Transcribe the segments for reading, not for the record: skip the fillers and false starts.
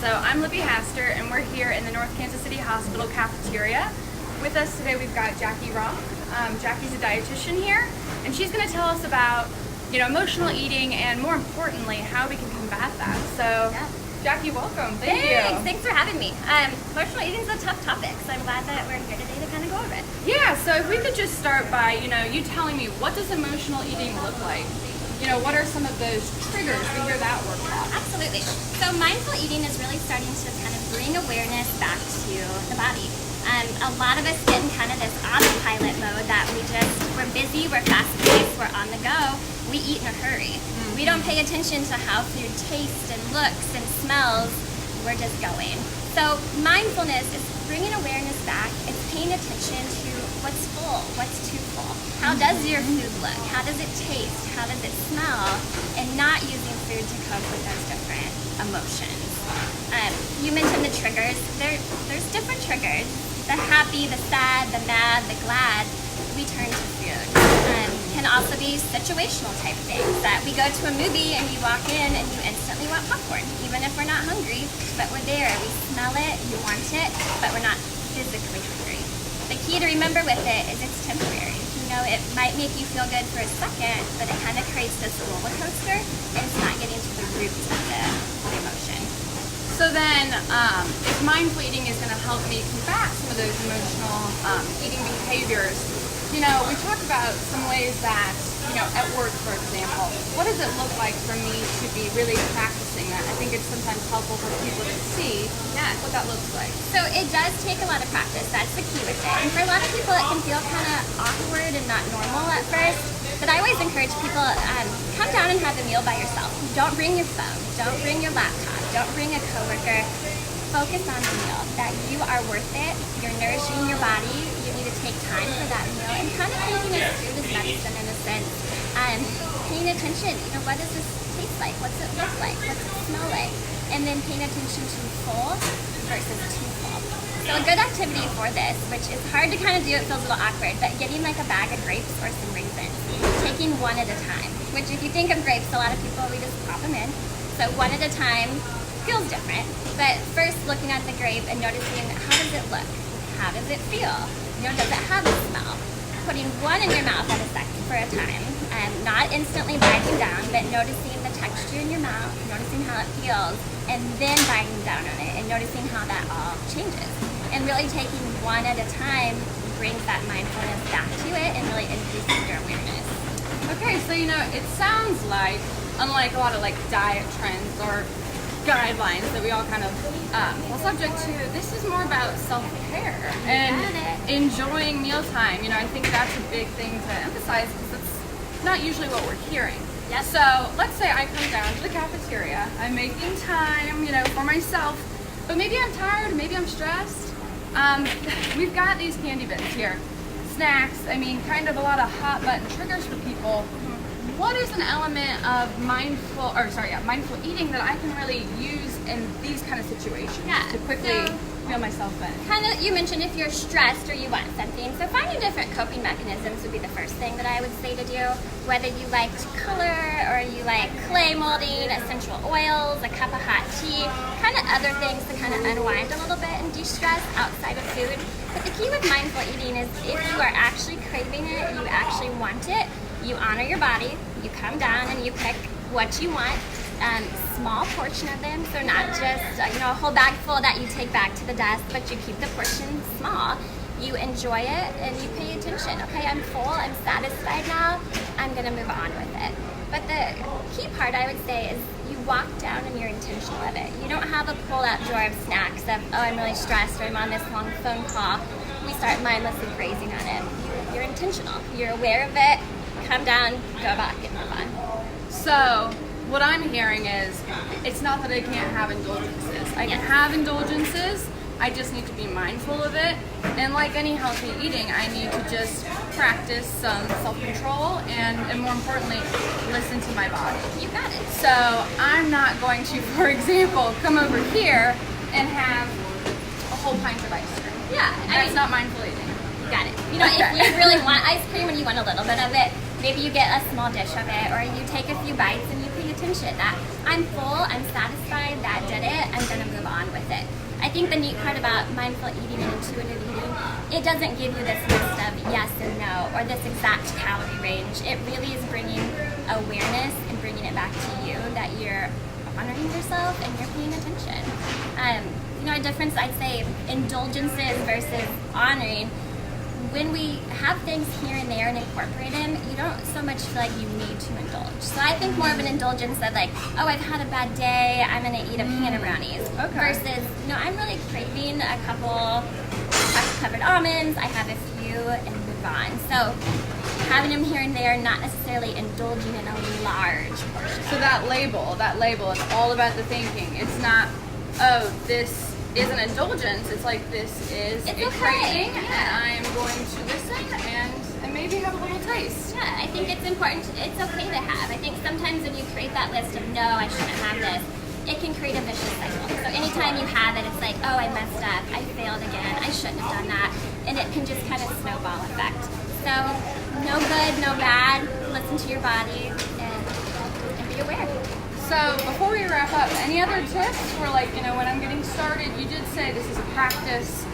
So I'm Libby Haster, and we're here in the North Kansas City Hospital cafeteria. With us today we've got Jackie Rock. Jackie's a dietitian here, and she's going to tell us about, emotional eating and, more importantly, how we can combat that. So, yeah. Jackie, welcome. Thank you. Thanks for having me. Emotional eating is a tough topic, so I'm glad that we're here today to kind of go over it. Yeah. So if we could just start by, you telling me, what does emotional eating look like? What are some of those triggers? We hear that word a lot. Absolutely. So mindful eating is really starting to kind of bring awareness back to the body. A lot of us get in kind of this autopilot mode that we're busy, we're fast-paced, we're on the go, we eat in a hurry. Mm-hmm. We don't pay attention to how food tastes and looks and smells, we're just going. So mindfulness is bringing awareness back, it's paying attention to what's full, what's too full. How does your food look? How does it taste? How does it smell? And not using food to cope with those different emotions. You mentioned the triggers. There's different triggers. The happy, the sad, the mad, the glad, we turn to food. Can also be situational type things, that we go to a movie and you walk in and you instantly want popcorn, even if we're not hungry, but we're there, we smell it, you want it, but we're not physically hungry. The key to remember with it is it's temporary. It might make you feel good for a second, but it kind of creates this roller coaster and it's not getting to the root of the emotion. So then, if mindful eating is going to help me combat some of those emotional eating behaviors, we talk about some ways that, at work, for example, what does it look like for me to be really practicing that? I think it's sometimes helpful for people to see what that looks like. So it does take a lot of practice. That's the key with it. And for a lot of people, it can feel kind of awkward and not normal at first. But I always encourage people, come down and have a meal by yourself. Don't bring your phone. Don't bring your laptop. Don't bring a coworker. Focus on the meal, that you are worth it. You're nourishing your body. You need to take time for that meal and kind of thinking of food as medicine in a sense. Paying attention, what does this taste like? What's it look like? What's it smell like? And then paying attention to full versus too full. So a good activity for this, which is hard to kind of do, it feels a little awkward, but getting like a bag of grapes or some raisins, taking one at a time, which if you think of grapes, a lot of people, we just pop them in. So one at a time feels different, but first looking at the grape and noticing, how does it look? How does it feel? Does it have a smell? Putting one in your mouth at a second for a time, and not instantly biting down, but noticing the texture in your mouth, noticing how it feels, and then biting down on it and noticing how that all changes. And really taking one at a time brings that mindfulness back to it and really increases your awareness. Okay, so it sounds like, unlike a lot of diet trends or guidelines that we all kind of subject to, this is more about self-care and enjoying mealtime. I think that's a big thing to emphasize because it's not usually what we're hearing. Yep. So let's say I come down to the cafeteria, I'm making time, for myself, but maybe I'm tired, maybe I'm stressed. We've got these candy bins here, snacks, kind of a lot of hot button triggers for people. What is an element of mindful eating that I can really use in these kind of situations to quickly feel myself better? You mentioned if you're stressed or you want something, so finding different coping mechanisms would be the first thing that I would say to do. Whether you like to color or you like clay molding, essential oils, a cup of hot tea, kind of other things to kind of unwind a little bit and de-stress outside of food. But the key with mindful eating is if you are actually craving it, you actually want it, you honor your body, you come down and you pick what you want, small portion of them, so not just a whole bag full that you take back to the desk, but you keep the portion small. You enjoy it and you pay attention. Okay, I'm full, I'm satisfied now, I'm gonna move on with it. But the key part I would say is you walk down and you're intentional of it. You don't have a pull-out drawer of snacks of, I'm really stressed or I'm on this long phone call. We start mindlessly grazing on it. You're intentional, you're aware of it, come down, go back, and move on. So, what I'm hearing is, it's not that I can't have indulgences. I can have indulgences, I just need to be mindful of it. And like any healthy eating, I need to just practice some self-control and more importantly, listen to my body. You got it. So, I'm not going to, for example, come over here and have a whole pint of ice cream. Yeah. That's not mindful eating. You got it. If you really want ice cream and you want a little bit of it, maybe you get a small dish of it, or you take a few bites and you pay attention, that I'm full, I'm satisfied, that did it, I'm gonna move on with it. I think the neat part about mindful eating and intuitive eating, it doesn't give you this list of yes and no, or this exact calorie range. It really is bringing awareness and bringing it back to you, that you're honoring yourself and you're paying attention. A difference, I'd say, indulgences versus honoring. When we have things here and there and incorporate them, you don't so much feel like you need to indulge. So I think more of an indulgence of like, oh, I've had a bad day, I'm gonna eat a pan of brownies. Okay. Versus, I'm really craving a couple chocolate covered almonds, I have a few, and move on. So having them here and there, not necessarily indulging in a large portion. So that label is all about the thinking. It's not, oh, this is an indulgence. It's like, this is a craving, and I'm going to listen and maybe have a little taste. Yeah, I think it's important. It's okay to have. I think sometimes when you create that list of no, I shouldn't have this, it can create a vicious cycle. So anytime you have it, it's like, oh, I messed up, I failed again, I shouldn't have done that, and it can just kind of snowball effect. So no good, no bad. Listen to your body and be aware. So before we wrap up, any other tips for when I'm getting started? You did say this is a practice.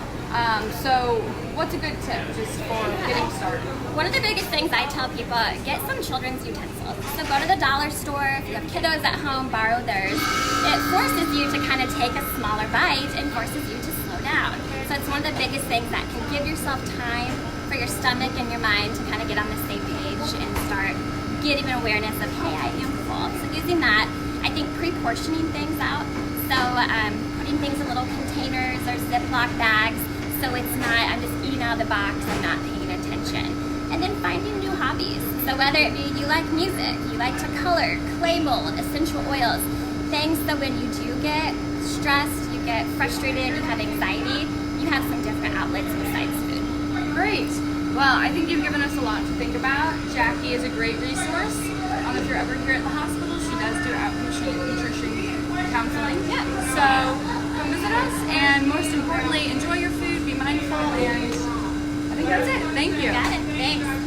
So what's a good tip just for getting started? One of the biggest things I tell people, get some children's utensils. So go to the dollar store, if you have kiddos at home, borrow theirs. It forces you to kind of take a smaller bite and forces you to slow down. So it's one of the biggest things that can give yourself time for your stomach and your mind to kind of get on the same page and start getting an awareness of, hey, I am full. So using that, I think pre-portioning things out. So putting things in little containers or Ziploc bags, so it's not, I'm just eating out of the box, I'm not paying attention. And then finding new hobbies. So whether it be you like music, you like to color, clay mold, essential oils, things that when you do get stressed, you get frustrated, you have anxiety, you have some different outlets besides food. Great. Well, I think you've given us a lot to think about. Jackie is a great resource. If you're ever here at the hospital, she does do outpatient nutrition counseling. Yeah. So come visit us, and most importantly, enjoy your food, be mindful, and I think that's it. Thank you. Got it. Thanks.